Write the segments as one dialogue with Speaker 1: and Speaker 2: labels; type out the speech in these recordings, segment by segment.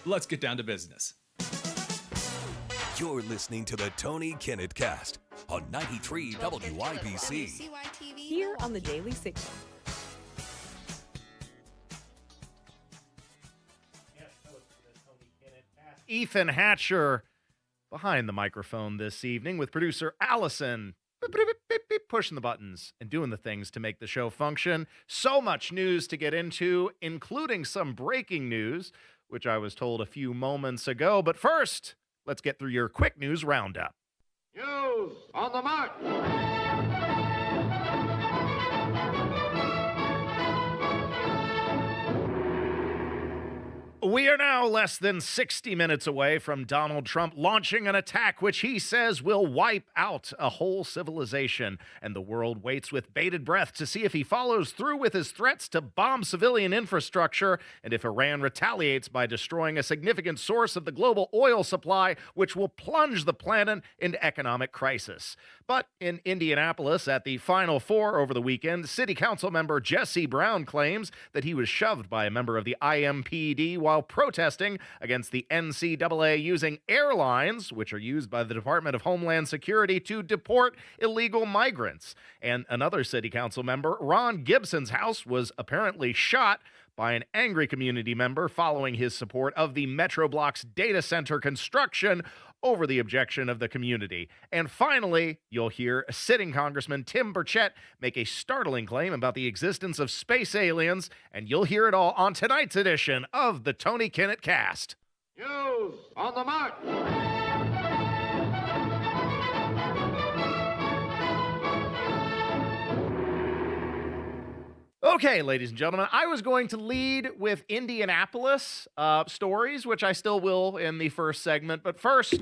Speaker 1: let's get down to business.
Speaker 2: You're listening to the Tony Kinnett Cast on 93 WYBC.
Speaker 3: Here on the Daily Signal.
Speaker 4: Ethan Hatcher behind the microphone this evening with producer Allison pushing the buttons and doing the things to make the show function. So much news to get into, including some breaking news, which I was told a few moments ago. But first, let's get through your quick news roundup.
Speaker 5: News on the march.
Speaker 4: We are now less than 60 minutes away from Donald Trump launching an attack which he says will wipe out a whole civilization, and the world waits with bated breath to see if he follows through with his threats to bomb civilian infrastructure and if Iran retaliates by destroying a significant source of the global oil supply, which will plunge the planet into economic crisis. But in Indianapolis at the Final Four over the weekend, City Council member Jesse Brown claims that he was shoved by a member of the IMPD while protesting against the NCAA using airlines, which are used by the Department of Homeland Security to deport illegal migrants. And another City Council member, Ron Gibson's house was apparently shot by an angry community member following his support of the Metroblock's data center construction over the objection of the community. And finally, you'll hear sitting Congressman Tim Burchett make a startling claim about the existence of space aliens, and you'll hear it all on tonight's edition of the Tony Kinnett Cast.
Speaker 5: News on the march.
Speaker 4: Okay, ladies and gentlemen, I was going to lead with Indianapolis stories, which I still will in the first segment. But first,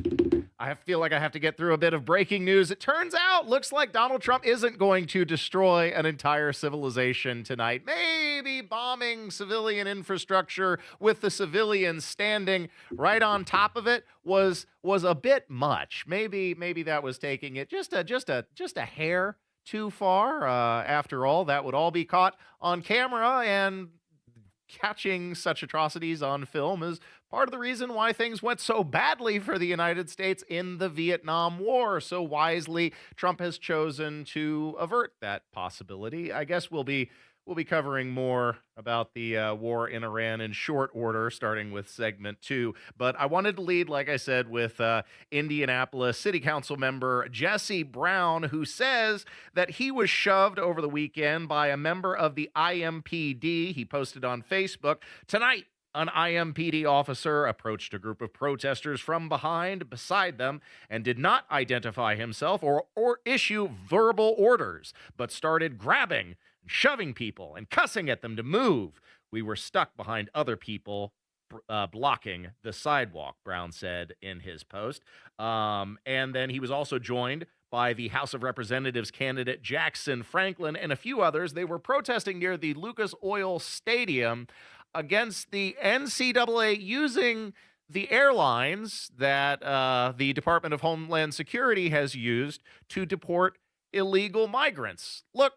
Speaker 4: I feel like I have to get through a bit of breaking news. It turns out, looks like Donald Trump isn't going to destroy an entire civilization tonight. Maybe bombing civilian infrastructure with the civilians standing right on top of it was a bit much. Maybe that was taking it just a hair too far. After all, that would all be caught on camera, and catching such atrocities on film is part of the reason why things went so badly for the United States in the Vietnam War. So wisely, Trump has chosen to avert that possibility. I guess we'll be covering more about the war in Iran in short order, starting with segment 2. But I wanted to lead, like I said, with Indianapolis City Council member Jesse Brown, who says that he was shoved over the weekend by a member of the IMPD. He posted on Facebook, "Tonight, an IMPD officer approached a group of protesters from beside them and did not identify himself or issue verbal orders, but started grabbing, shoving people and cussing at them to move. We were stuck behind other people blocking the sidewalk," Brown said in his post. And then he was also joined by the House of Representatives candidate Jackson Franklin and a few others. They were protesting near the Lucas Oil Stadium against the NCAA using the airlines that the Department of Homeland Security has used to deport illegal migrants. Look,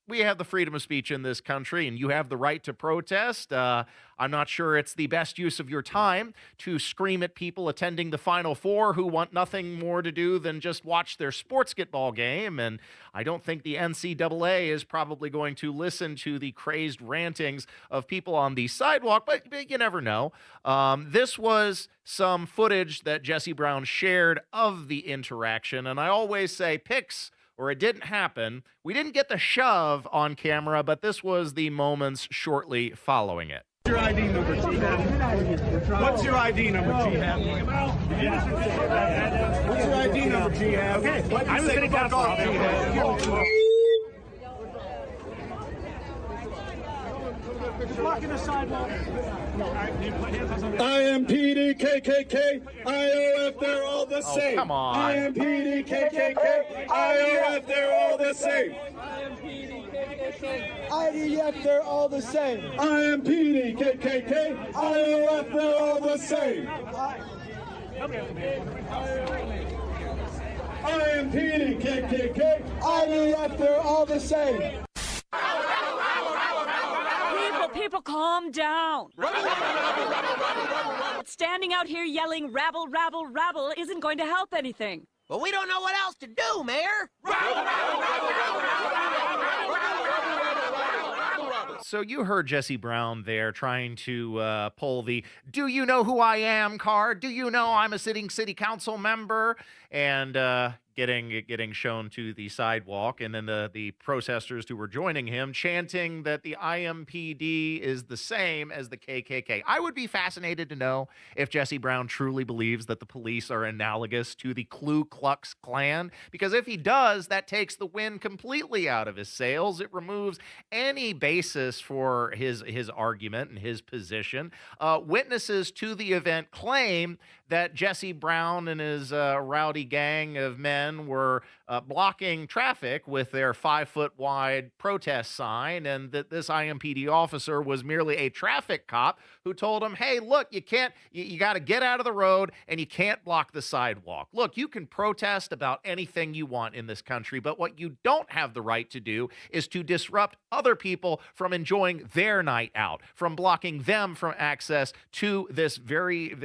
Speaker 4: we have the freedom of speech in this country, and you have the right to protest. I'm not sure it's the best use of your time to scream at people attending the Final Four who want nothing more to do than just watch their sportsball game. And I don't think the NCAA is probably going to listen to the crazed rantings of people on the sidewalk, but you never know. This was some footage that Jesse Brown shared of the interaction, and I always say pics or it didn't happen. We didn't get the shove on camera, but this was the moments shortly following it.
Speaker 6: What's your ID number, Jihad? What's your ID number, Jihad? What's your ID number, Jihad? Okay, I'm going to get off, Jihad. Just blocking the sidewalk. IMPD, KKK, IOF, they're all the same.
Speaker 4: Come on.
Speaker 6: IMPD, KKK, IOF, they're all the same. IDF, they're all the same. IMPD, KKK, IOF, they're all the same. IMPD, KKK, IDF, they're all the same.
Speaker 1: People, calm down. Standing out here yelling rabble, rabble, rabble isn't going to help anything.
Speaker 7: But we don't know what else to do, Mayor.
Speaker 4: So you heard Jesse Brown there trying to pull the "Do you know who I am" card. Do you know I'm a sitting city council member? And getting shown to the sidewalk, and then the protesters who were joining him chanting that the IMPD is the same as the KKK. I would be fascinated to know if Jesse Brown truly believes that the police are analogous to the Ku Klux Klan, because if he does, that takes the wind completely out of his sails. It removes any basis for his argument and his position. Witnesses to the event claim that Jesse Brown and his rowdy gang of men were blocking traffic with their 5-foot wide protest sign, and that this IMPD officer was merely a traffic cop who told him, hey, look, you got to get out of the road and you can't block the sidewalk. Look, you can protest about anything you want in this country, but what you don't have the right to do is to disrupt other people from enjoying their night out, from blocking them from access to this very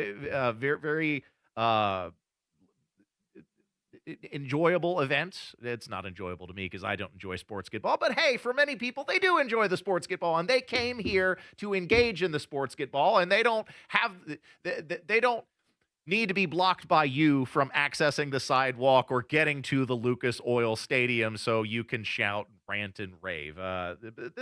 Speaker 4: enjoyable event. It's not enjoyable to me because I don't enjoy sports football, but hey, for many people, they do enjoy the sports football, and they came here to engage in the sports football, and they don't need to be blocked by you from accessing the sidewalk or getting to the Lucas Oil Stadium so you can shout, rant, and rave.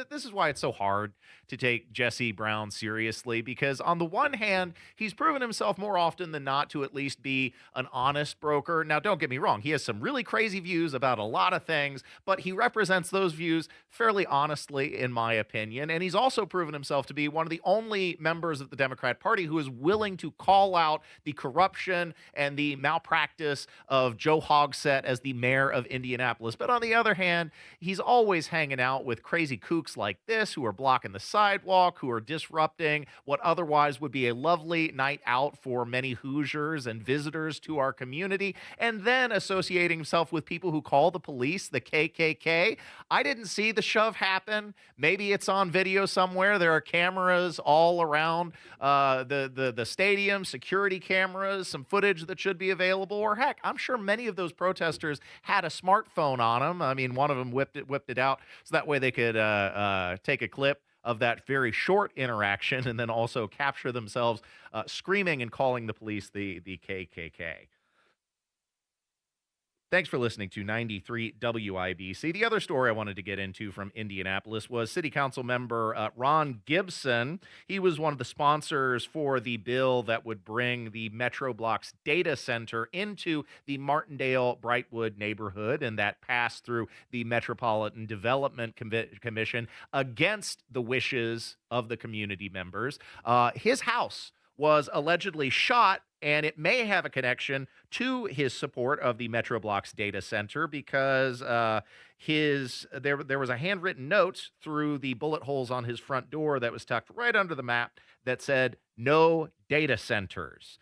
Speaker 4: This is why it's so hard to take Jesse Brown seriously, because on the one hand, he's proven himself more often than not to at least be an honest broker. Now, don't get me wrong. He has some really crazy views about a lot of things, but he represents those views fairly honestly, in my opinion. And he's also proven himself to be one of the only members of the Democrat Party who is willing to call out the corruption and the malpractice of Joe Hogsett as the mayor of Indianapolis. But on the other hand, he's always hanging out with crazy kooks like this who are blocking the sidewalk, who are disrupting what otherwise would be a lovely night out for many Hoosiers and visitors to our community, and then associating himself with people who call the police the KKK. I didn't see the shove happen. Maybe it's on video somewhere. There are cameras all around the stadium, security cameras, some footage that should be available, or heck, I'm sure many of those protesters had a smartphone on them. I mean, one of them whipped it out so that way they could take a clip of that very short interaction and then also capture themselves screaming and calling the police the KKK. Thanks for listening to 93 WIBC. The other story I wanted to get into from Indianapolis was City Council member Ron Gibson. He was one of the sponsors for the bill that would bring the Metro Blocks data center into the Martindale-Brightwood neighborhood, and that passed through the Metropolitan Development Commission against the wishes of the community members. His house was allegedly shot, and it may have a connection to his support of the Metro Blocks data center, because there was a handwritten note through the bullet holes on his front door that was tucked right under the map that said, "No data centers."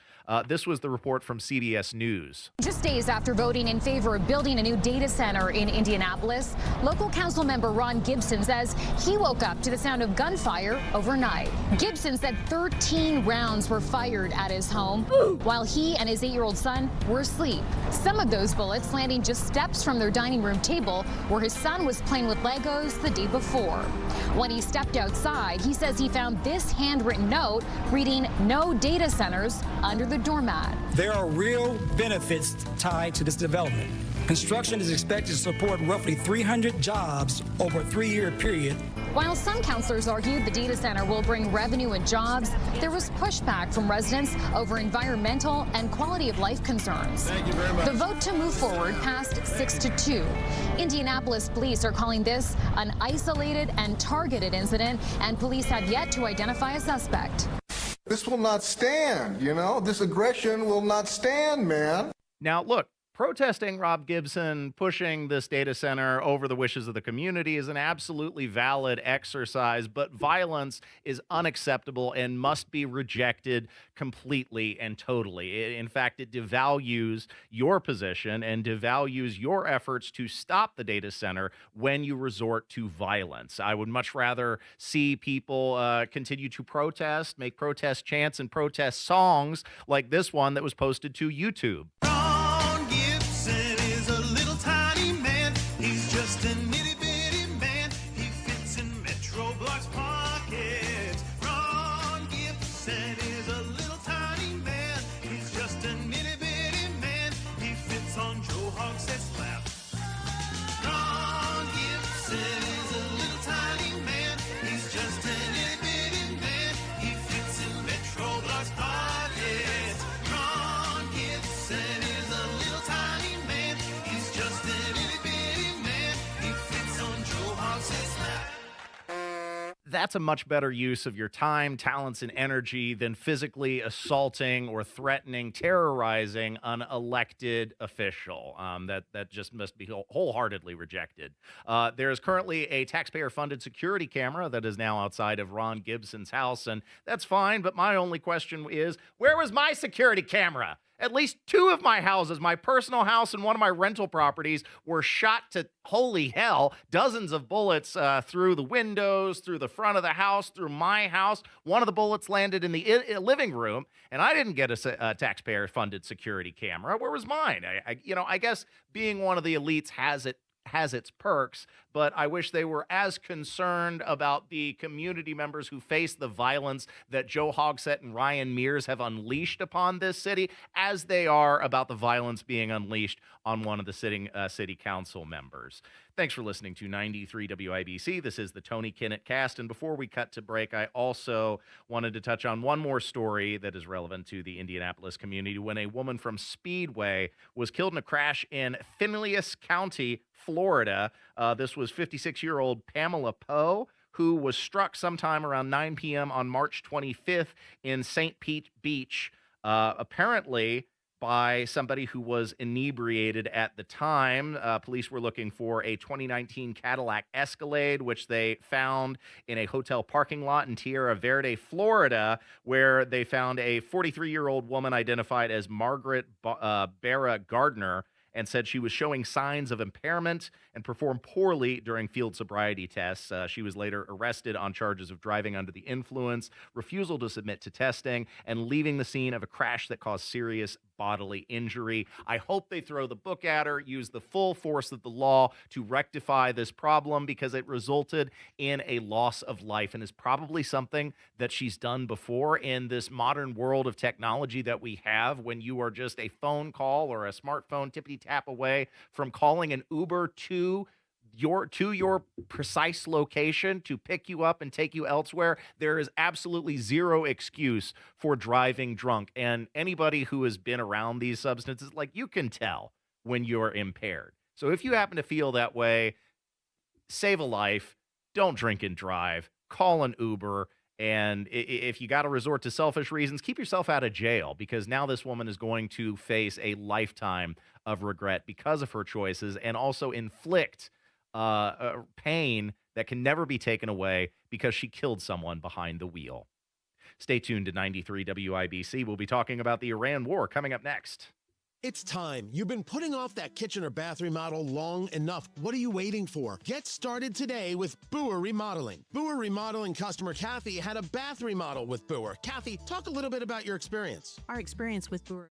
Speaker 4: This was the report from CBS News.
Speaker 8: Just days after voting in favor of building a new data center in Indianapolis, local council member Ron Gibson says he woke up to the sound of gunfire overnight. Gibson said 13 rounds were fired at his home while he and his 8-year-old son were asleep. Some of those bullets landing just steps from their dining room table where his son was playing with Legos the day before. When he stepped outside, he says he found this handwritten note reading "No data centers" under the doormat.
Speaker 9: There are real benefits tied to this development. Construction is expected to support roughly 300 jobs over a 3-year period.
Speaker 8: While some councilors argued the data center will bring revenue and jobs, there was pushback from residents over environmental and quality of life concerns.
Speaker 6: Thank you very much.
Speaker 8: The vote to move forward passed 6-2. Indianapolis police are calling this an isolated and targeted incident, and police have yet to identify a suspect.
Speaker 10: This will not stand, This aggression will not stand, man.
Speaker 4: Now, look, protesting Rob Gibson pushing this data center over the wishes of the community is an absolutely valid exercise, but violence is unacceptable and must be rejected completely and totally. In fact, it devalues your position and devalues your efforts to stop the data center when you resort to violence. I would much rather see people continue to protest, make protest chants and protest songs like this one that was posted to YouTube.
Speaker 10: Ron Gibson is a little tiny man. He's just an itty bitty man. He fits in Metro Block's pockets. Ron Gibson is a little tiny man. He's just an itty bitty man. He fits on Joe Hogshead's lap. Ron Gibson is a little tiny man. He's just an itty bitty man. He fits in Metro Block's pockets. Ron Gibson is a little tiny man. He's just an itty bitty man. He fits on Joe Hogshead's lap.
Speaker 4: That's a much better use of your time, talents, and energy than physically assaulting or threatening, terrorizing an elected official. That just must be wholeheartedly rejected. There is currently a taxpayer-funded security camera that is now outside of Ron Gibson's house, and that's fine, but my only question is, where was my security camera? At least two of my houses, my personal house and one of my rental properties, were shot to holy hell. Dozens of bullets through the windows, through the front of the house, through my house. One of the bullets landed in the living room, and I didn't get a taxpayer-funded security camera. Where was mine? I guess being one of the elites has its perks, but I wish they were as concerned about the community members who face the violence that Joe Hogsett and Ryan Mears have unleashed upon this city as they are about the violence being unleashed on one of the sitting city council members. Thanks for listening to 93 WIBC. This is the Tony Kinnett Cast, and before we cut to break, I also wanted to touch on one more story that is relevant to the Indianapolis community when a woman from Speedway was killed in a crash in Pinellas County, Florida. This was 56-year-old Pamela Poe, who was struck sometime around 9 p.m. on March 25th in St. Pete Beach, apparently by somebody who was inebriated at the time. Police were looking for a 2019 Cadillac Escalade, which they found in a hotel parking lot in Tierra Verde, Florida, where they found a 43-year-old woman identified as Margaret Barra Gardner, and said she was showing signs of impairment and performed poorly during field sobriety tests. She was later arrested on charges of driving under the influence, refusal to submit to testing, and leaving the scene of a crash that caused serious bodily injury. I hope they throw the book at her, use the full force of the law to rectify this problem, because it resulted in a loss of life and is probably something that she's done before in this modern world of technology that we have, when you are just a phone call or a smartphone tippity-tap away from calling an Uber to your precise location to pick you up and take you elsewhere. There is absolutely zero excuse for driving drunk. And anybody who has been around these substances, like, you can tell when you're impaired. So if you happen to feel that way, save a life, don't drink and drive, call an Uber. And if you got to resort to selfish reasons, keep yourself out of jail, because now this woman is going to face a lifetime of regret because of her choices, and also inflict pain that can never be taken away because she killed someone behind the wheel. Stay tuned to 93 WIBC. We'll be talking about the Iran war coming up next.
Speaker 11: It's time. You've been putting off that kitchen or bath remodel long enough. What are you waiting for? Get started today with Boer Remodeling. Boer Remodeling customer Kathy had a bath remodel with Boer. Kathy, talk a little bit about your experience.
Speaker 12: Our experience with Boer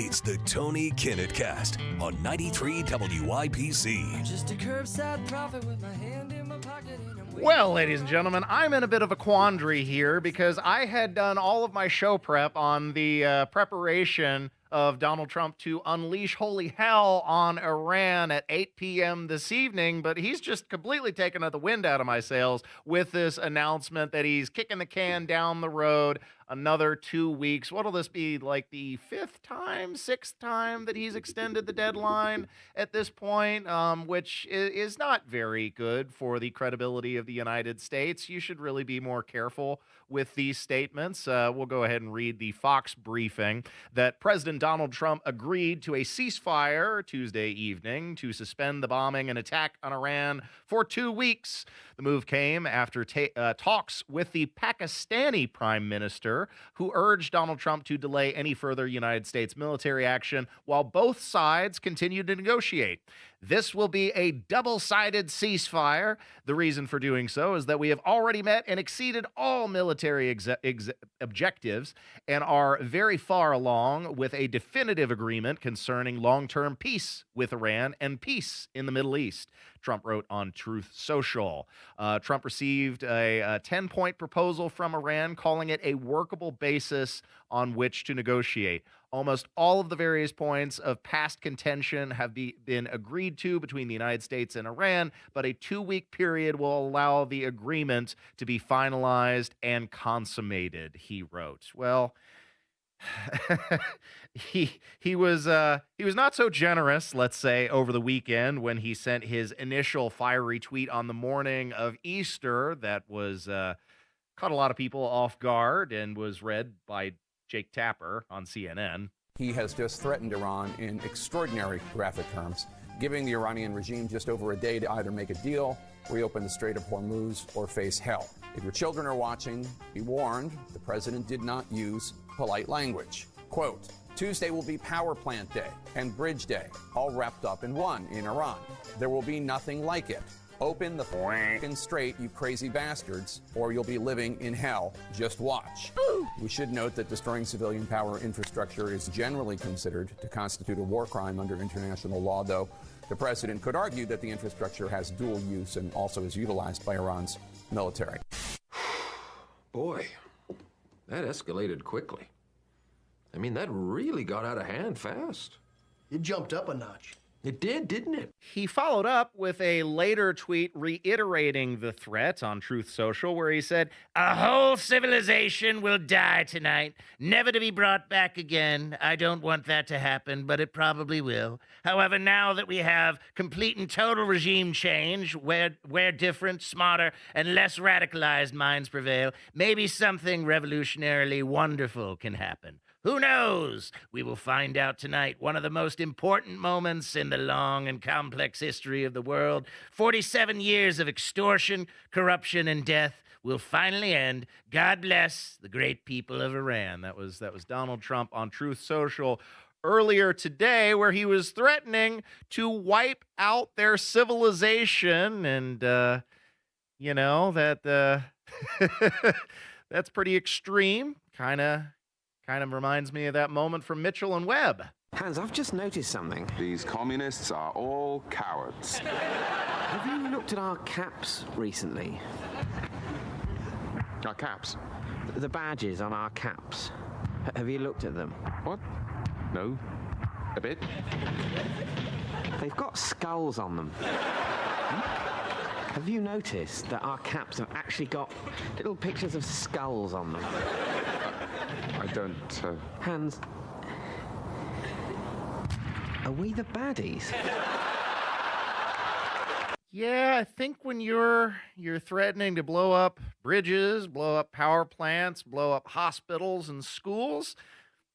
Speaker 2: It's the Tony Kinnett Cast on 93 WIPC.
Speaker 12: Just a curbside prophet with my hand in my pocket.
Speaker 4: Well, ladies and gentlemen, I'm in a bit of a quandary here because I had done all of my show prep on the preparation of Donald Trump to unleash holy hell on Iran at 8 p.m. this evening, but he's just completely taken the wind out of my sails with this announcement that he's kicking the can down the road another 2 weeks. What'll this be, like the sixth time that he's extended the deadline at this point, which is not very good for the credibility of the United States. You should really be more careful with these statements. We'll go ahead and read the Fox briefing that President Donald Trump agreed to a ceasefire Tuesday evening to suspend the bombing and attack on Iran for 2 weeks. The move came after talks with the Pakistani prime minister, who urged Donald Trump to delay any further United States military action while both sides continued to negotiate. This will be a double-sided ceasefire. The reason for doing so is that we have already met and exceeded all military objectives and are very far along with a definitive agreement concerning long-term peace with Iran and peace in the Middle East, Trump wrote on Truth Social. Trump received a 10-point proposal from Iran, calling it a workable basis on which to negotiate. Almost all of the various points of past contention have been agreed to between the United States and Iran, but a 2-week period will allow the agreement to be finalized and consummated, he wrote. Well, he was not so generous, let's say, over the weekend when he sent his initial fiery tweet on the morning of Easter that was caught a lot of people off guard and was read by Jake Tapper on CNN.
Speaker 13: He has just threatened Iran in extraordinary graphic terms, giving the Iranian regime just over a day to either make a deal, reopen the Strait of Hormuz, or face hell. If your children are watching, be warned, the president did not use polite language. Quote, Tuesday will be Power Plant Day and Bridge Day, all wrapped up in one in Iran. There will be nothing like it. Open the f***ing strait, you crazy bastards, or you'll be living in hell. Just watch. We should note that destroying civilian power infrastructure is generally considered to constitute a war crime under international law, though the president could argue that the infrastructure has dual use and also is utilized by Iran's military.
Speaker 14: Boy, that escalated quickly. I mean, that really got out of hand fast.
Speaker 15: It jumped up a notch.
Speaker 14: It did, didn't it?
Speaker 4: He followed up with a later tweet reiterating the threat on Truth Social, where he said, "A whole civilization will die tonight, never to be brought back again. I don't want that to happen, but it probably will. However, now that we have complete and total regime change, where different, smarter, and less radicalized minds prevail, maybe something revolutionarily wonderful can happen. Who knows? We will find out tonight. One of the most important moments in the long and complex history of the world. 47 years of extortion, corruption, and death will finally end. God bless the great people of Iran." That was Donald Trump on Truth Social earlier today, where he was threatening to wipe out their civilization. And, that that's pretty extreme. Kind of reminds me of that moment from Mitchell and Webb.
Speaker 16: Hans, I've just noticed something.
Speaker 17: These communists are all cowards.
Speaker 16: Have you looked at our caps recently?
Speaker 17: Our caps?
Speaker 16: The badges on our caps. Have you looked at them?
Speaker 17: What? No. A bit.
Speaker 16: They've got skulls on them. Have you noticed that our caps have actually got little pictures of skulls on them?
Speaker 17: I don't...
Speaker 16: Hans, are we the baddies?
Speaker 4: Yeah, I think when you're threatening to blow up bridges, blow up power plants, blow up hospitals and schools,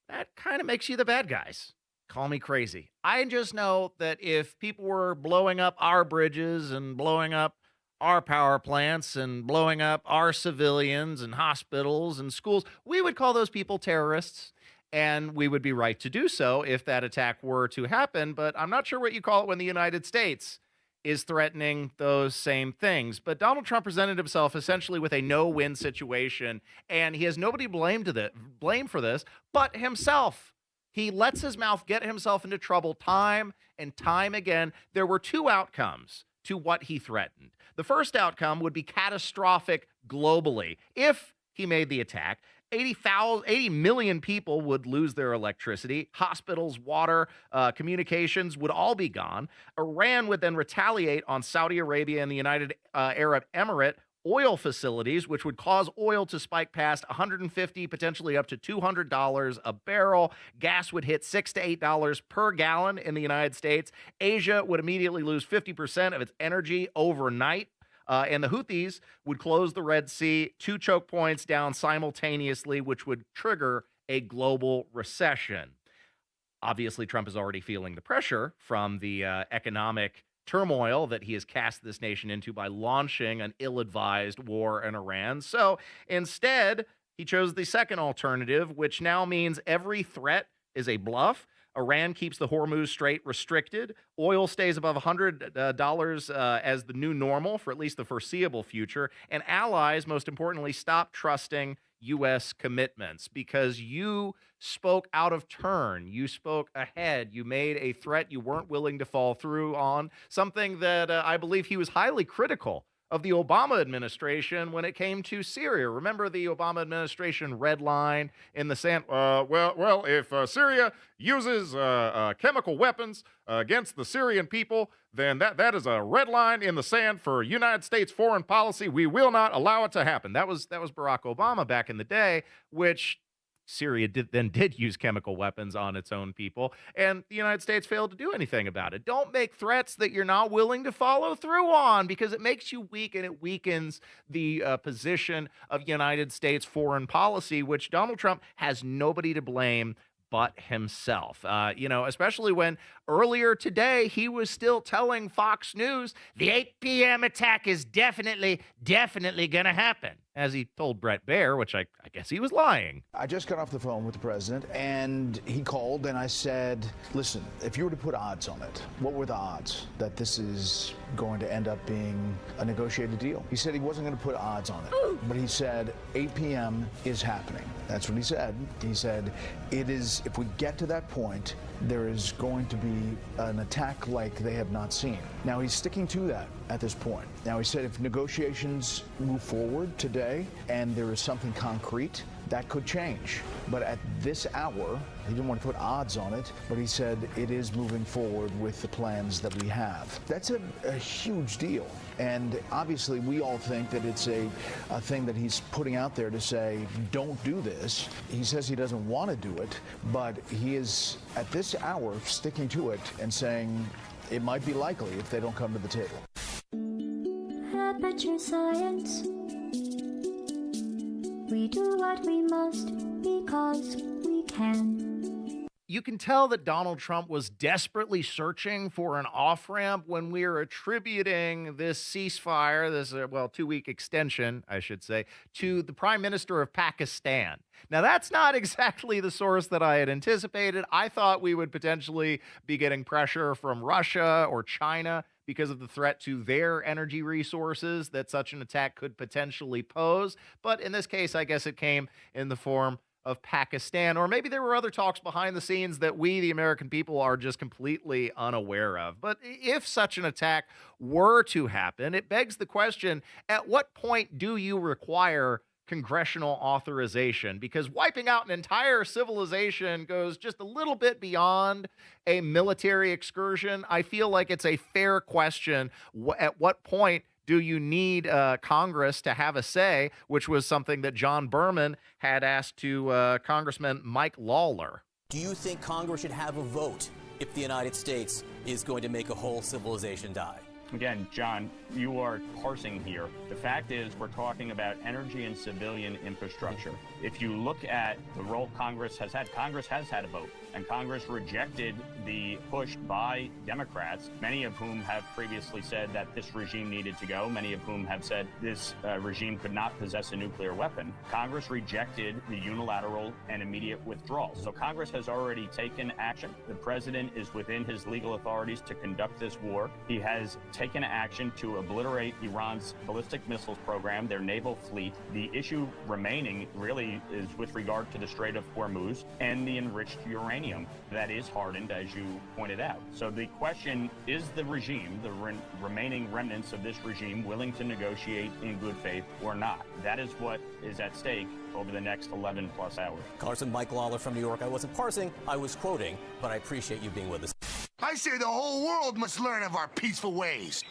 Speaker 4: that kind of makes you the bad guys. Call me crazy. I just know that if people were blowing up our bridges and blowing up our power plants and blowing up our civilians and hospitals and schools, we would call those people terrorists, and we would be right to do so if that attack were to happen. But I'm not sure what you call it when the United States is threatening those same things. But Donald Trump presented himself essentially with a no-win situation, and he has nobody blame for this but himself. He lets his mouth get himself into trouble time and time again. There were two outcomes to what he threatened. The first outcome would be catastrophic globally. If he made the attack, 80 million people would lose their electricity. Hospitals, water, communications would all be gone. Iran would then retaliate on Saudi Arabia and the United Arab Emirates oil facilities, which would cause oil to spike past $150, potentially up to $200 a barrel. Gas would hit $6 to $8 per gallon in the United States. Asia would immediately lose 50% of its energy overnight. And the Houthis would close the Red Sea, 2 choke points down simultaneously, which would trigger a global recession. Obviously, Trump is already feeling the pressure from the economic turmoil that he has cast this nation into by launching an ill-advised war in Iran. So instead, he chose the second alternative, which now means every threat is a bluff. Iran keeps the Hormuz Strait restricted. Oil stays above $100 as the new normal for at least the foreseeable future. And allies, most importantly, stop trusting U.S. commitments because you spoke out of turn. You spoke ahead. You made a threat you weren't willing to fall through on, something that I believe he was highly critical of the Obama administration when it came to Syria. Remember the Obama administration red line in the sand? If Syria uses chemical weapons against the Syrian people, then that is a red line in the sand for United States foreign policy. We will not allow it to happen. That was Barack Obama back in the day, which Syria did use chemical weapons on its own people, and the United States failed to do anything about it. Don't make threats that you're not willing to follow through on, because it makes you weak and it weakens the position of United States foreign policy, which Donald Trump has nobody to blame but himself. Especially when earlier today he was still telling Fox News the 8 p.m. attack is definitely going to happen, as he told Brett Baer, which I guess he was lying.
Speaker 18: I just got off the phone with the president, and he called, and I said, listen, if you were to put odds on it, what were the odds that this is going to end up being a negotiated deal? He said he wasn't going to put odds on it, but he said 8 p.m. is happening. That's what he said. He said, it is, if we get to that point, there is going to be an attack like they have not seen. Now, he's sticking to that at this point. Now, he said if negotiations move forward today and there is something concrete, that could change. But at this hour, he didn't want to put odds on it, but he said it is moving forward with the plans that we have. That's a huge deal. And obviously, we all think that it's a thing that he's putting out there to say, don't do this. He says he doesn't want to do it, but he is, at this hour, sticking to it and saying it might be likely if they don't come to the table.
Speaker 19: Aperture Science. We do what we must because we can.
Speaker 4: You can tell that Donald Trump was desperately searching for an off-ramp when we are attributing this ceasefire, this 2-week extension, I should say, to the Prime Minister of Pakistan. Now, that's not exactly the source that I had anticipated. I thought we would potentially be getting pressure from Russia or China because of the threat to their energy resources that such an attack could potentially pose. But in this case, I guess it came in the form of Pakistan, or maybe there were other talks behind the scenes that we, the American people, are just completely unaware of. But if such an attack were to happen, it begs the question, at what point do you require congressional authorization? Because wiping out an entire civilization goes just a little bit beyond a military excursion. I feel like it's a fair question. At what point do you need Congress to have a say, which was something that John Berman had asked to Congressman Mike Lawler.
Speaker 20: Do you think Congress should have a vote if the United States is going to make a whole civilization die?
Speaker 21: Again, John, you are parsing here. The fact is we're talking about energy and civilian infrastructure. If you look at the role Congress has had a vote, and Congress rejected the push by Democrats, many of whom have previously said that this regime needed to go, many of whom have said this regime could not possess a nuclear weapon. Congress rejected the unilateral and immediate withdrawal. So Congress has already taken action. The president is within his legal authorities to conduct this war. He has taken action to obliterate Iran's ballistic missiles program, their naval fleet. The issue remaining really is with regard to the Strait of Hormuz and the enriched uranium that is hardened, as you pointed out. So the question is, the regime, the remaining remnants of this regime, willing to negotiate in good faith or not? That is what is at stake over the next 11 plus hours.
Speaker 20: Congressman Mike Lawler from New York. I wasn't parsing, I was quoting, but I appreciate you being with us.
Speaker 3: I say the whole world must learn of our peaceful ways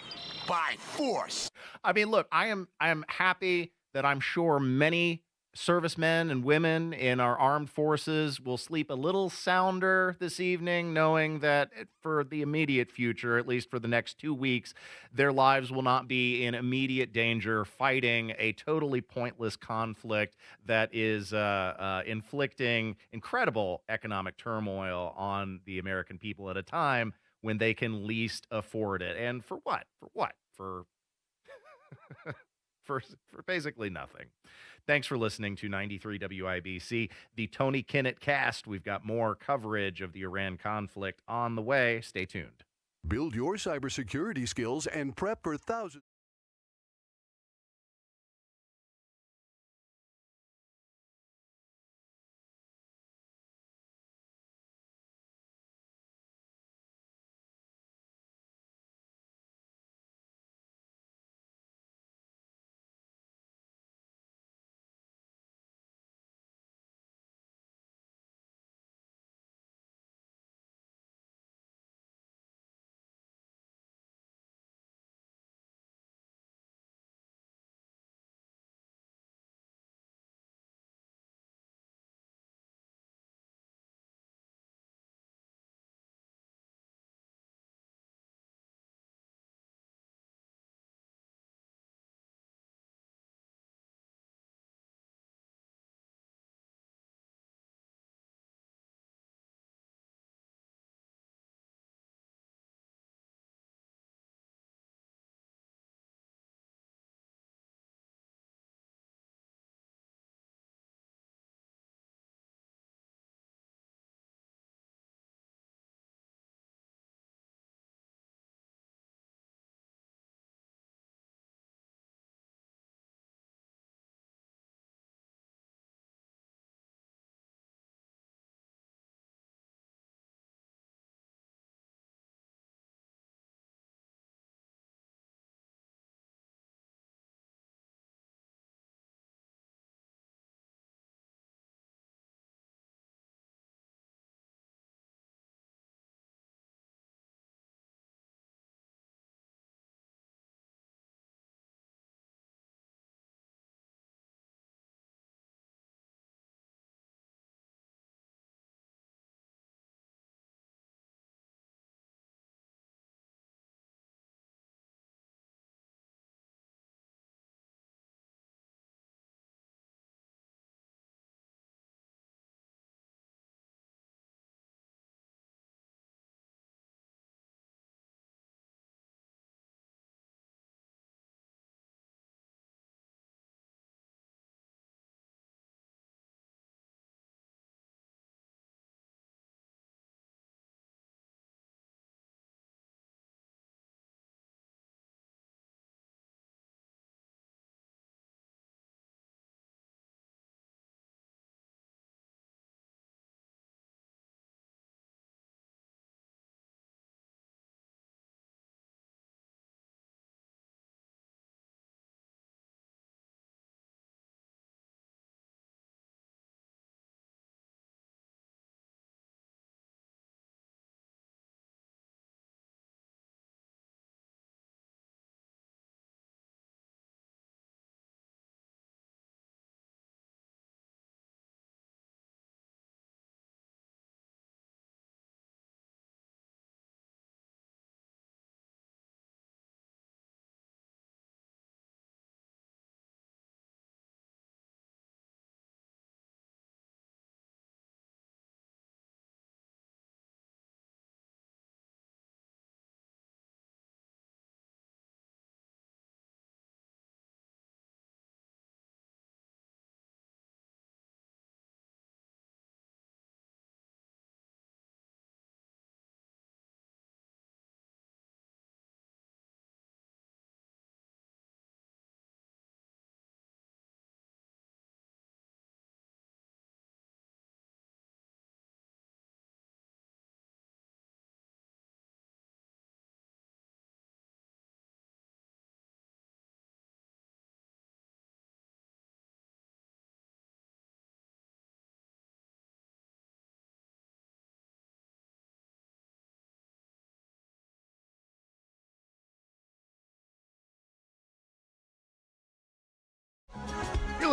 Speaker 3: by force.
Speaker 4: I mean, look, I am happy that I'm sure many servicemen and women in our armed forces will sleep a little sounder this evening, knowing that for the immediate future, at least for the next 2 weeks, their lives will not be in immediate danger fighting a totally pointless conflict that is inflicting incredible economic turmoil on the American people at a time when they can least afford it. And for what? For basically nothing. Thanks for listening to 93 WIBC, the Tony Kinnett cast. We've got more coverage of the Iran conflict on the way. Stay tuned.
Speaker 2: Build your cybersecurity skills and prep for thousands.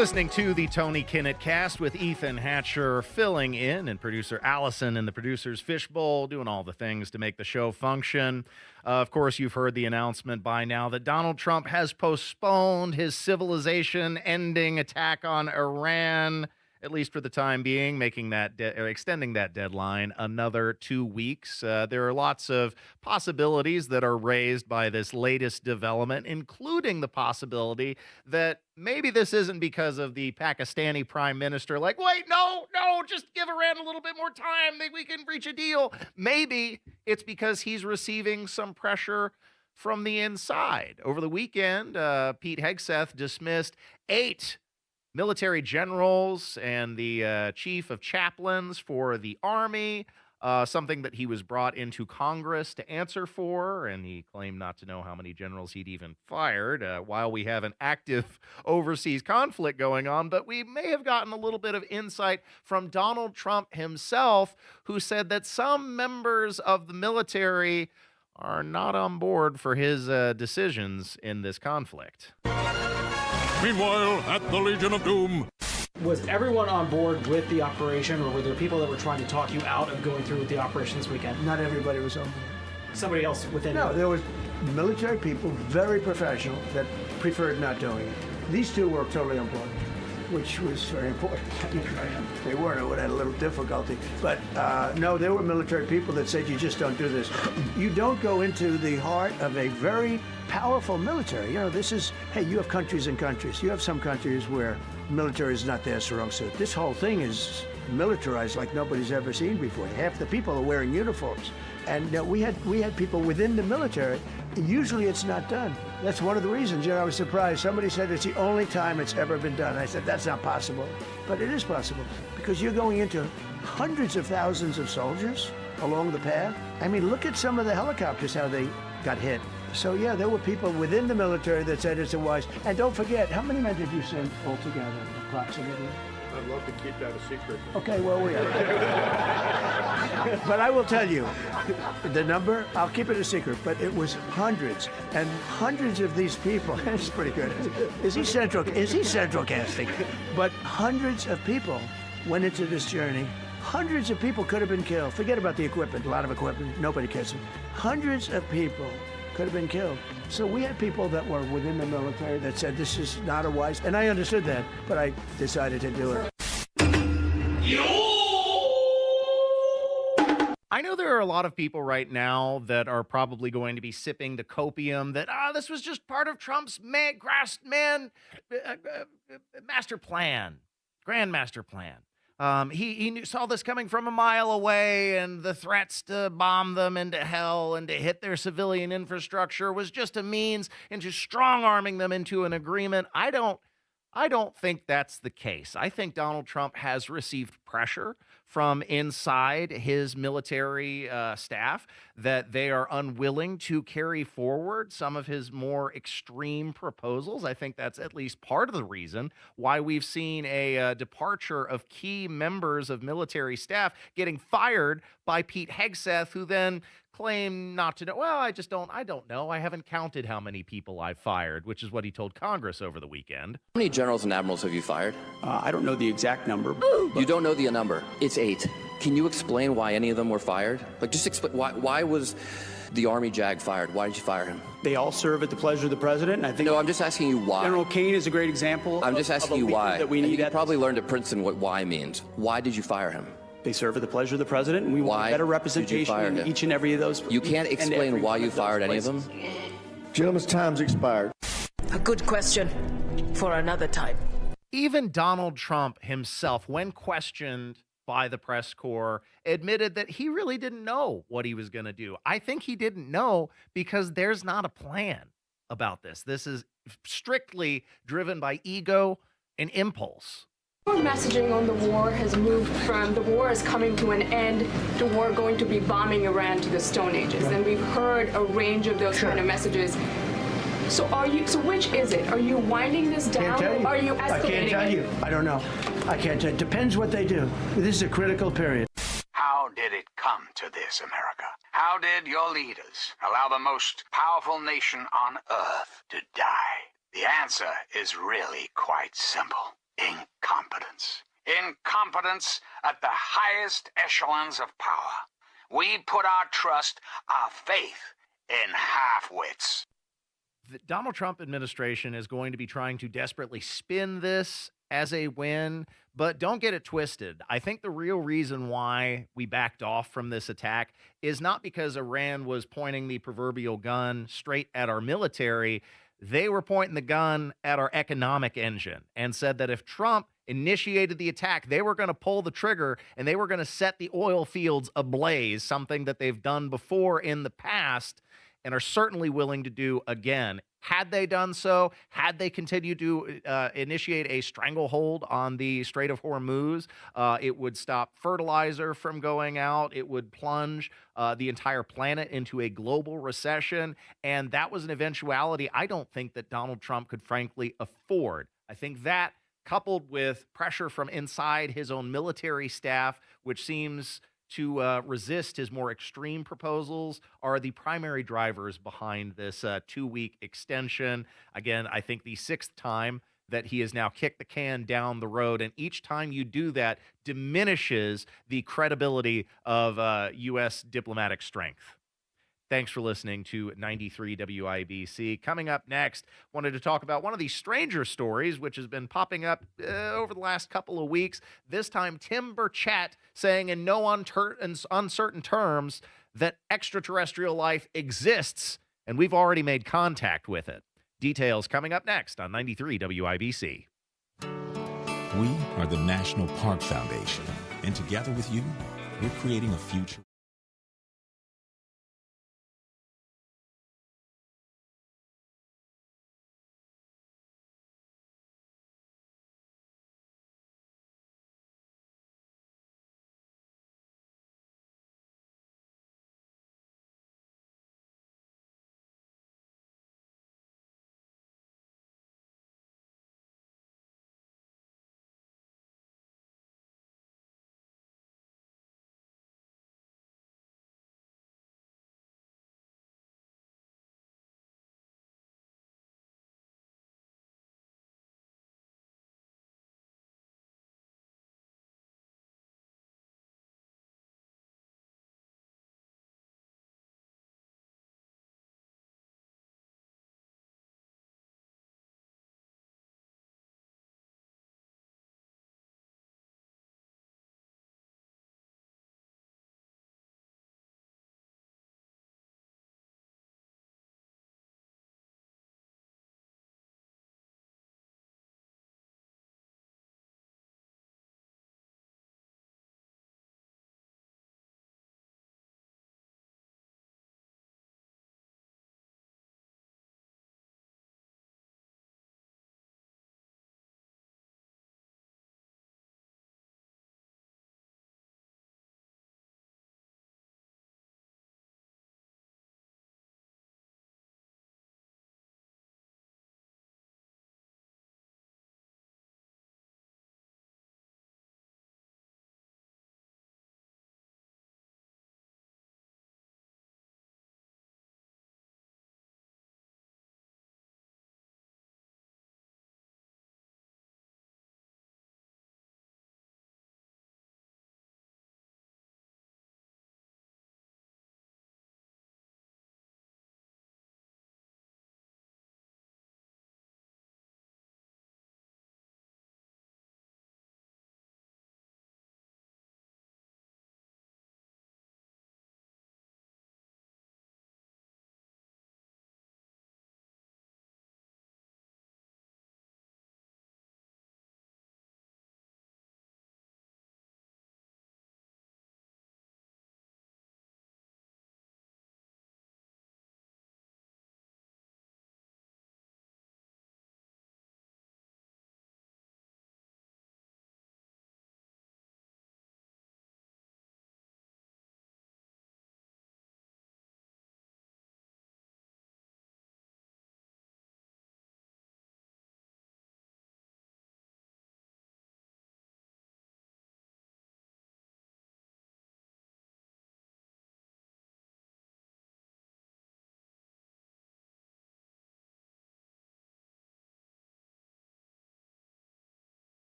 Speaker 4: listening to the Tony Kinnett cast with Ethan Hatcher filling in and producer Allison and the producer's Fishbowl doing all the things to make the show function. Of course, you've heard the announcement by now that Donald Trump has postponed his civilization-ending attack on Iran, at least for the time being, making that extending that deadline another 2 weeks. There are lots of possibilities that are raised by this latest development, including the possibility that maybe this isn't because of the Pakistani prime minister, like, wait, no, just give Iran a little bit more time, maybe we can reach a deal. Maybe it's because he's receiving some pressure from the inside. Over the weekend, Pete Hegseth dismissed 8 military generals and the chief of chaplains for the Army, something that he was brought into Congress to answer for, and he claimed not to know how many generals he'd even fired while we have an active overseas conflict going on. But we may have gotten a little bit of insight from Donald Trump himself, who said that some members of the military are not on board for his decisions in this conflict.
Speaker 5: Meanwhile, at the Legion of Doom.
Speaker 22: Was everyone on board with the operation, or were there people that were trying to talk you out of going through with the operation this weekend?
Speaker 15: Not everybody was on board.
Speaker 22: Somebody else within
Speaker 15: No,
Speaker 22: it?
Speaker 15: there was military people, very professional, that preferred not doing it. These two were totally on board, which was very important. They weren't, it would have had a little difficulty. But no, there were military people that said you just don't do this. You don't go into the heart of a very powerful military. You know, this is, hey, you have countries and countries. You have some countries where military is not their strong suit. This whole thing is militarized like nobody's ever seen before. Half the people are wearing uniforms. And we had people within the military. Usually it's not done. That's one of the reasons, you know, I was surprised. Somebody said it's the only time it's ever been done. I said, that's not possible. But it is possible, because you're going into hundreds of thousands of soldiers along the path. I mean, look at some of the helicopters, how they got hit. So yeah, there were people within the military that said it's a wise. And don't forget, how many men did you send altogether, approximately?
Speaker 5: I'd love to keep that a secret.
Speaker 15: Okay, well, we but I will tell you, the number, I'll keep it a secret, but it was hundreds and hundreds of these people. It's pretty good. Is he central casting? But hundreds of people went into this journey. Hundreds of people could have been killed. Forget about the equipment, a lot of equipment, nobody cares. Hundreds of people could have been killed. So we had people that were within the military that said this is not a wise, and I understood that, but I decided to do it.
Speaker 4: I know there are a lot of people right now that are probably going to be sipping the copium that, this was just part of Trump's master plan, grand master plan. He saw this coming from a mile away, and the threats to bomb them into hell and to hit their civilian infrastructure was just a means into strong-arming them into an agreement. I don't think that's the case. I think Donald Trump has received pressure from inside his military staff that they are unwilling to carry forward some of his more extreme proposals. I think that's at least part of the reason why we've seen a departure of key members of military staff getting fired by Pete Hegseth, who then claim not to know. Well, I don't know. I haven't counted how many people I've fired, which is what he told Congress over the weekend.
Speaker 23: How many generals and admirals have you fired?
Speaker 24: I don't know the exact number.
Speaker 23: You don't know the number. It's 8. Can you explain why any of them were fired? Like, just explain, why was the Army JAG fired? Why did you fire him?
Speaker 24: They all serve at the pleasure of the president. And I think
Speaker 23: no, I'm just asking you why.
Speaker 24: General Kane is a great example.
Speaker 23: I'm just asking you why.
Speaker 24: That we need.
Speaker 23: You probably learned at Princeton what why means. Why did you fire him?
Speaker 24: They serve at the pleasure of the president, and we want better representation in each and every of those.
Speaker 23: You can't explain why you fired any of them?
Speaker 15: Gentlemen's time's expired.
Speaker 7: A good question for another time.
Speaker 4: Even Donald Trump himself, when questioned by the press corps, admitted that he really didn't know what he was going to do. I think he didn't know because there's not a plan about this. This is strictly driven by ego and impulse.
Speaker 25: Our messaging on the war has moved from the war is coming to an end to war going to be bombing Iran to the Stone Ages. And we've heard a range of those kind of messages. So which is it? Are you winding this down? Or are you escalating?
Speaker 15: I can't tell you. I don't know. I can't tell you. Depends what they do. This is a critical period.
Speaker 3: How did it come to this, America? How did your leaders allow the most powerful nation on earth to die? The answer is really quite simple. Incompetence. Incompetence at the highest echelons of power. We put our trust, our faith, in half-wits.
Speaker 4: The Donald Trump administration is going to be trying to desperately spin this as a win, but don't get it twisted. I think the real reason why we backed off from this attack is not because Iran was pointing the proverbial gun straight at our military. They were pointing the gun at our economic engine and said that if Trump initiated the attack, they were going to pull the trigger and they were going to set the oil fields ablaze, something that they've done before in the past and are certainly willing to do again. Had they done so, had they continued to initiate a stranglehold on the Strait of Hormuz, it would stop fertilizer from going out. It would plunge the entire planet into a global recession. And that was an eventuality I don't think that Donald Trump could frankly afford. I think that, coupled with pressure from inside his own military staff, which seems to resist his more extreme proposals, are the primary drivers behind this 2-week extension. Again, I think the 6th time that he has now kicked the can down the road, and each time you do that diminishes the credibility of U.S. diplomatic strength. Thanks for listening to 93 WIBC. Coming up next, wanted to talk about one of these stranger stories, which has been popping up over the last couple of weeks. This time, Tim Burchett saying in no uncertain terms that extraterrestrial life exists, and we've already made contact with it. Details coming up next on 93 WIBC.
Speaker 1: We are the National Park Foundation, and together with you, we're creating a future.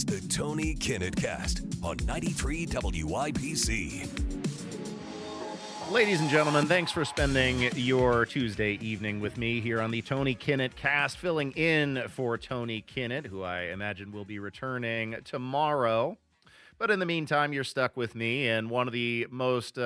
Speaker 2: The Tony Kinnett Cast on 93 WIPC.
Speaker 4: Ladies and gentlemen, thanks for spending your Tuesday evening with me here on the Tony Kinnett Cast, filling in for Tony Kinnett, who I imagine will be returning tomorrow. But in the meantime, you're stuck with me, and one of the most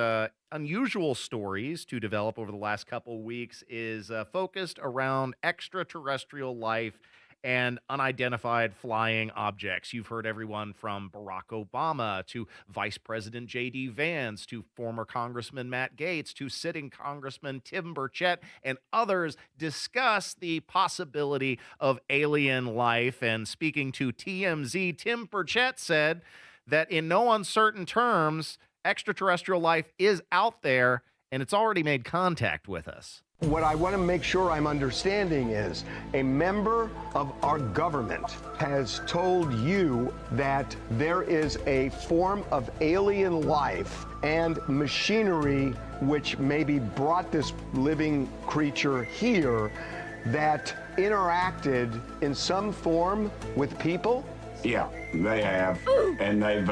Speaker 4: unusual stories to develop over the last couple weeks is focused around extraterrestrial life and unidentified flying objects. You've heard everyone from Barack Obama to Vice President J.D. Vance to former Congressman Matt Gaetz to sitting Congressman Tim Burchett and others discuss the possibility of alien life. And speaking to TMZ, Tim Burchett said that in no uncertain terms, extraterrestrial life is out there and it's already made contact with us.
Speaker 6: What I want to make sure I'm understanding is a member of our government has told you that there is a form of alien life and machinery which maybe brought this living creature here that interacted in some form with people?
Speaker 8: Yeah, they have, and they've.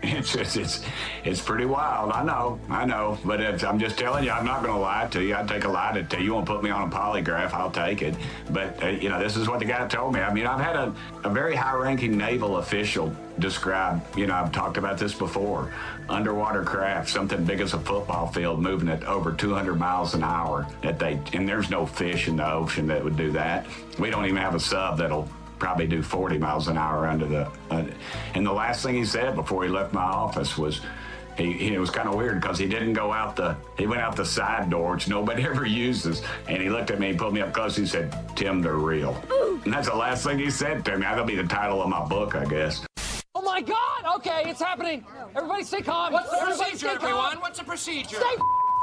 Speaker 8: It's pretty wild. I know, but I'm just telling you, I'm not going to lie to you. I'd take a lie to tell you. You want to put me on a polygraph, I'll take it. But this is what the guy told me. I mean, I've had a very high-ranking naval official describe. I've talked about this before. Underwater craft, something big as a football field, moving at over 200 miles an hour. And there's no fish in the ocean that would do that. We don't even have a sub that'll probably do 40 miles an hour under the and the last thing he said before he left my office was it was kind of weird because he went out the side door, which nobody ever uses, and he looked at me and pulled me up close and he said, "Tim, they're real." And that's the last thing he said to me. That'll be the title of my book, I guess.
Speaker 12: Oh my God! Okay, it's happening. Everybody stay calm. What's the procedure, everyone? What's the procedure? Stay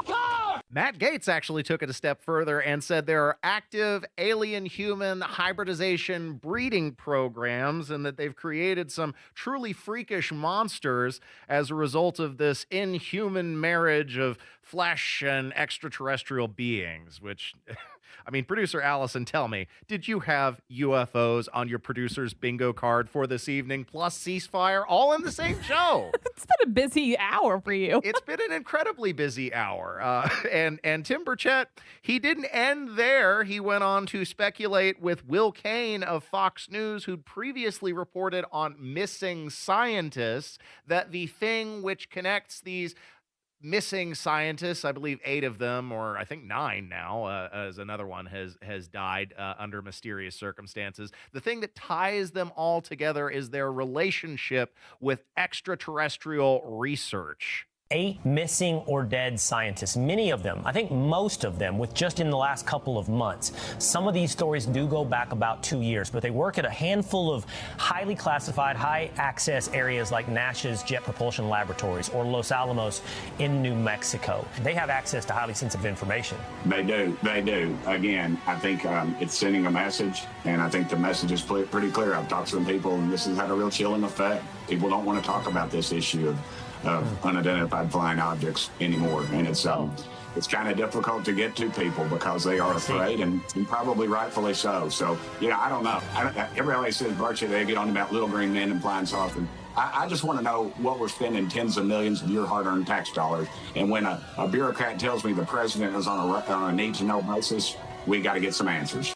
Speaker 12: calm!
Speaker 4: Matt Gaetz actually took it a step further and said there are active alien-human hybridization breeding programs and that they've created some truly freakish monsters as a result of this inhuman marriage of flesh and extraterrestrial beings, which... I mean, producer Allison, tell me, did you have UFOs on your producer's bingo card for this evening, plus ceasefire, all in the same show?
Speaker 9: It's been a busy hour for you.
Speaker 4: It's been an incredibly busy hour. And Tim Burchett, he didn't end there. He went on to speculate with Will Cain of Fox News, who'd previously reported on missing scientists, that the thing which connects these missing scientists, I believe 8 of them, or I think 9 now, as another one has died under mysterious circumstances. The thing that ties them all together is their relationship with extraterrestrial research.
Speaker 10: 8 missing or dead scientists, many of them, I think most of them, with just in the last couple of months. Some of these stories do go back about 2 years, but they work at a handful of highly classified, high-access areas like NASA's Jet Propulsion Laboratories or Los Alamos in New Mexico. They have access to highly sensitive information.
Speaker 8: They do. Again, I think it's sending a message, and I think the message is pretty clear. I've talked to some people, and this has had a real chilling effect. People don't want to talk about this issue of unidentified flying objects anymore, and it's kind of difficult to get to people because they are afraid, and probably rightfully so. So I don't know. Everybody says virtually they get on about little green men and flying saucers. I just want to know what we're spending tens of millions of your hard-earned tax dollars, and when a bureaucrat tells me the president is on a need-to-know basis, we got to get some answers.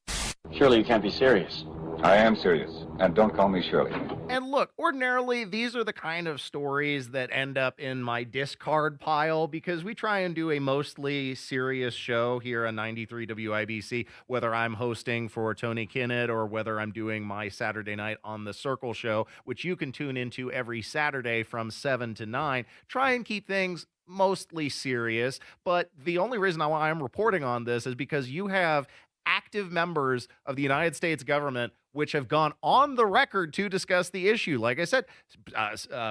Speaker 11: Surely you can't be serious.
Speaker 26: I am serious, and don't call me Shirley.
Speaker 4: And look, ordinarily, these are the kind of stories that end up in my discard pile because we try and do a mostly serious show here on 93 WIBC, whether I'm hosting for Tony Kinnett or whether I'm doing my Saturday night on the Circle show, which you can tune into every Saturday from 7 to 9. Try and keep things mostly serious, but the only reason why I'm reporting on this is because you have active members of the United States government which have gone on the record to discuss the issue. Like I said,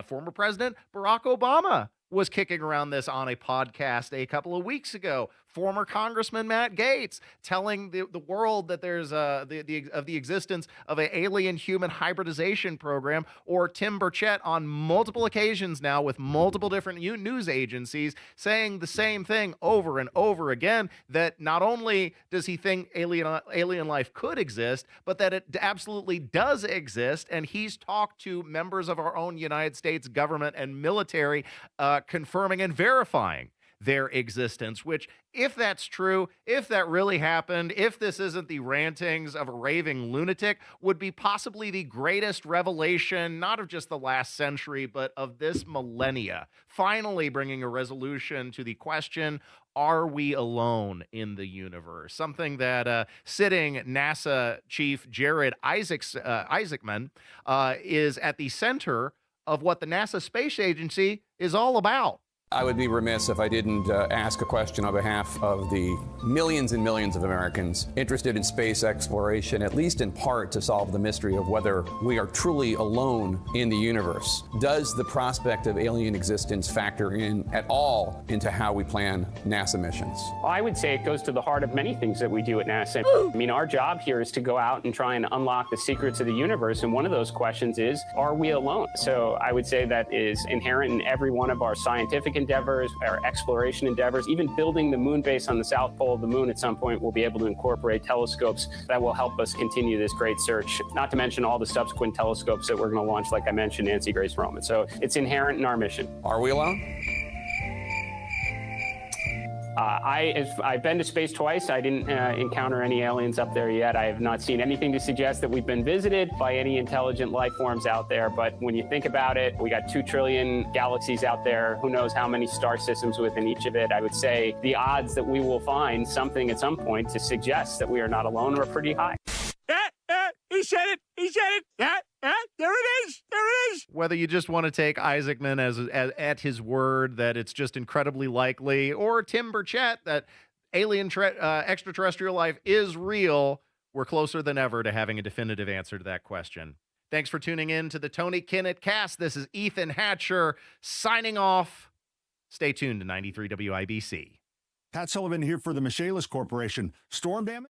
Speaker 4: former President Barack Obama was kicking around this on a podcast a couple of weeks ago. Former Congressman Matt Gaetz telling the world that there's the existence of an alien-human hybridization program, or Tim Burchett on multiple occasions now with multiple different news agencies saying the same thing over and over again, that not only does he think alien life could exist, but that it absolutely does exist, and he's talked to members of our own United States government and military confirming and verifying their existence, which, if that's true, if that really happened, if this isn't the rantings of a raving lunatic, would be possibly the greatest revelation, not of just the last century, but of this millennia, finally bringing a resolution to the question, are we alone in the universe? Something that sitting NASA Chief Jared Isaacman is at the center of what the NASA Space Agency is all about.
Speaker 13: I would be remiss if I didn't ask a question on behalf of the millions and millions of Americans interested in space exploration, at least in part to solve the mystery of whether we are truly alone in the universe. Does the prospect of alien existence factor in at all into how we plan NASA missions?
Speaker 14: I would say it goes to the heart of many things that we do at NASA. I mean, our job here is to go out and try and unlock the secrets of the universe, and one of those questions is, are we alone? So I would say that is inherent in every one of our scientific endeavors, our exploration endeavors, even building the moon base on the south pole of the moon at some point. We'll be able to incorporate telescopes that will help us continue this great search, not to mention all the subsequent telescopes that we're going to launch, like I mentioned, Nancy Grace Roman. So it's inherent in our mission.
Speaker 13: Are we alone?
Speaker 14: I've been to space twice. I didn't encounter any aliens up there yet. I have not seen anything to suggest that we've been visited by any intelligent life forms out there. But when you think about it, we got 2 trillion galaxies out there. Who knows how many star systems within each of it? I would say the odds that we will find something at some point to suggest that we are not alone are pretty high.
Speaker 5: He said it. He said it. There it is. There it is.
Speaker 4: Whether you just want to take Isaacman as at his word that it's just incredibly likely, or Tim Burchett that extraterrestrial life is real, we're closer than ever to having a definitive answer to that question. Thanks for tuning in to the Tony Kinnett Cast. This is Ethan Hatcher signing off. Stay tuned to 93 WIBC.
Speaker 16: Pat Sullivan here for the Michaelis Corporation. Storm damage?